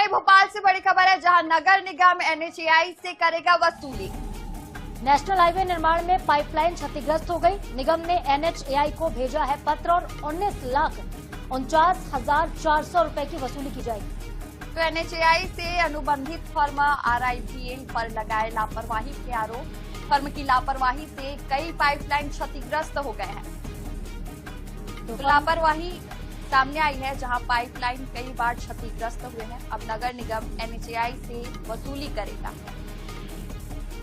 वहीं भोपाल से बड़ी खबर है, जहां नगर निगम एनएचएआई से करेगा वसूली। नेशनल हाईवे निर्माण में पाइपलाइन क्षतिग्रस्त हो गई। निगम ने एनएचएआई को भेजा है पत्र और 19,49,400 रुपए की वसूली की जाएगी। तो एनएचएआई से अनुबंधित फर्म आरआईपीएल पर लगाए लापरवाही के आरोप। फर्म की लापरवाही से कई पाइपलाइन क्षतिग्रस्त हो गए हैं। तो लापरवाही सामने आई है, जहां पाइपलाइन कई बार क्षतिग्रस्त हुए हैं। अब नगर निगम एनएचएआई से वसूली करेगा।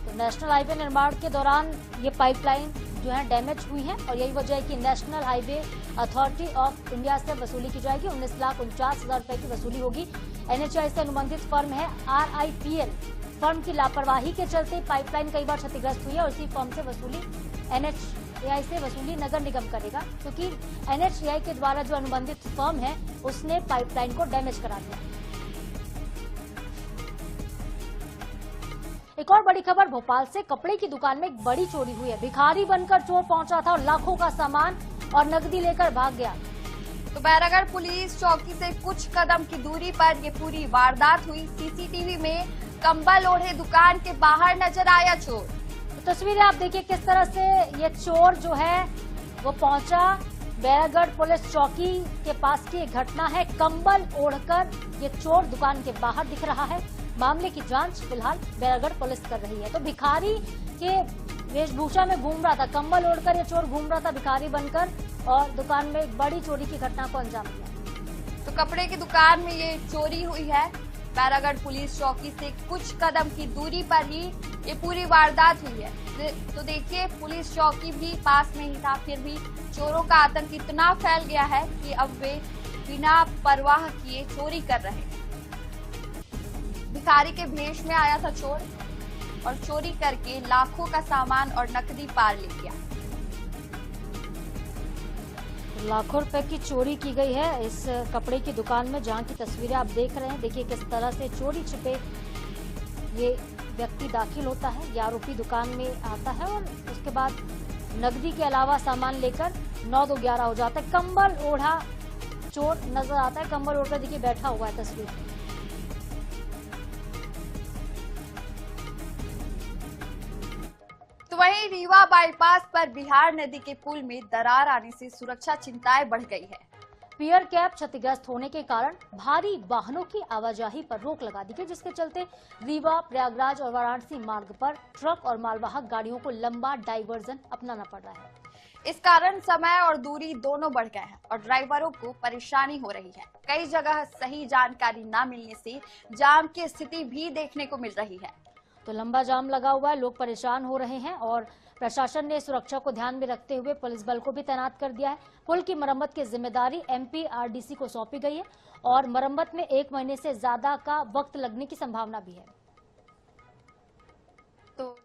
तो नेशनल हाईवे निर्माण के दौरान ये पाइपलाइन जो है डैमेज हुई है और यही वजह है कि national highway authority of India से वसूली की जाएगी। 19,49,000 रुपए की वसूली होगी। एनएचएआई से अनुबंधित फर्म है आरआईपीएल। फर्म की लापरवाही के चलते पाइपलाइन कई बार क्षतिग्रस्त हुई है और इसी फर्म से वसूली एनएचएआई से वसूली नगर निगम करेगा, क्योंकि एनएचएआई के द्वारा जो अनुबंधित फर्म है उसने पाइपलाइन को डैमेज करा दिया। एक और बड़ी खबर भोपाल से, कपड़े की दुकान में एक बड़ी चोरी हुई है। भिखारी बनकर चोर पहुंचा था और लाखों का सामान और नकदी लेकर भाग गया। तो बैरागढ़ पुलिस चौकी से कुछ कदम की दूरी पर ये पूरी वारदात हुई। सीसीटीवी में कंबल ओढ़े दुकान के बाहर नजर आया चोर। तो तस्वीरें आप देखिए किस तरह से ये चोर जो है वो पहुंचा। बैरागढ़ पुलिस चौकी के पास की एक घटना है। कंबल ओढ़कर ये चोर दुकान के बाहर दिख रहा है। मामले की जांच फिलहाल बैरागढ़ पुलिस कर रही है। तो भिखारी के वेशभूषा में घूम रहा था, कंबल ओढ़कर ये चोर घूम रहा था भिखारी बनकर और दुकान में एक बड़ी चोरी की घटना को अंजाम दिया। तो कपड़े की दुकान में ये चोरी हुई है। बैरागढ़ पुलिस चौकी से कुछ कदम की दूरी पर ही ये पूरी वारदात हुई है। तो देखिए, पुलिस चौकी भी पास में ही था, फिर भी चोरों का आतंक इतना फैल गया है कि अब वे बिना परवाह किए चोरी कर रहे हैं। भिखारी के भेष में आया था चोर और चोरी करके लाखों का सामान और नकदी पार ले गया। लाखों रुपए की चोरी की गई है इस कपड़े की दुकान में, जहां की तस्वीरें आप देख रहे हैं। देखिए किस तरह से चोरी छिपे ये व्यक्ति दाखिल होता है। ये आरोपी दुकान में आता है और उसके बाद नकदी के अलावा सामान लेकर 9-2-11 हो जाता है। कंबल ओढ़ा चोर नजर आता है। कंबल ओढ़कर देखिए बैठा हुआ है तस्वीर में। तो वहीं रीवा बाईपास पर बिहार नदी के पुल में दरार आने से सुरक्षा चिंताएं बढ़ गई है। पियर कैप क्षतिग्रस्त होने के कारण भारी वाहनों की आवाजाही पर रोक लगा दी गई, जिसके चलते रीवा, प्रयागराज और वाराणसी मार्ग पर ट्रक और मालवाहक गाड़ियों को लंबा डाइवर्जन अपनाना पड़ रहा है। इस कारण समय और दूरी दोनों बढ़ गए हैं और ड्राइवरों को परेशानी हो रही है। कई जगह सही जानकारी न मिलने से जाम की स्थिति भी देखने को मिल रही है। तो लंबा जाम लगा हुआ है, लोग परेशान हो रहे हैं और प्रशासन ने सुरक्षा को ध्यान में रखते हुए पुलिस बल को भी तैनात कर दिया है। पुल की मरम्मत की जिम्मेदारी एमपीआरडीसी को सौंपी गई है और मरम्मत में 1 महीने से ज्यादा का वक्त लगने की संभावना भी है। तो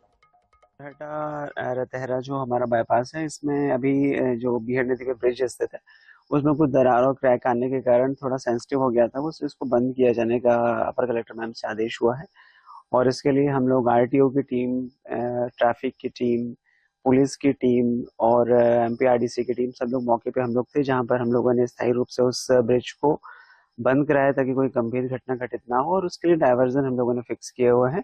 रतहरा जो हमारा बाईपास है, इसमें अभी जो बिहार नदी पे ब्रिज स्थित है उसमें कुछ दरार और क्रैक आने के कारण थोड़ा सेंसिटिव हो गया था। वो इसको बंद किया जाने का अपर कलेक्टर मैम से आदेश हुआ है और इसके लिए हम लोग आरटीओ की टीम, ट्रैफिक की टीम, पुलिस की टीम और एमपीआरडीसी की टीम, सब लोग मौके पे हम लोग थे, जहां पर हम लोगों ने स्थायी रूप से उस ब्रिज को बंद कराया ताकि कोई गंभीर घटना घटित ना हो। और उसके लिए डायवर्जन हम लोगों ने फिक्स किए हुए हैं।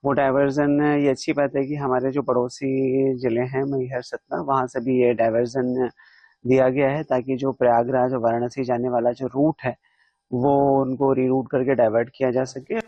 वो डायवर्जन, ये अच्छी बात है कि हमारे जो पड़ोसी जिले हैं मैहर, सतना, वहां से भी ये डायवर्जन दिया गया है ताकि जो प्रयागराज और वाराणसी जाने वाला जो रूट है वो उनको रीरूट करके डाइवर्ट किया जा सके।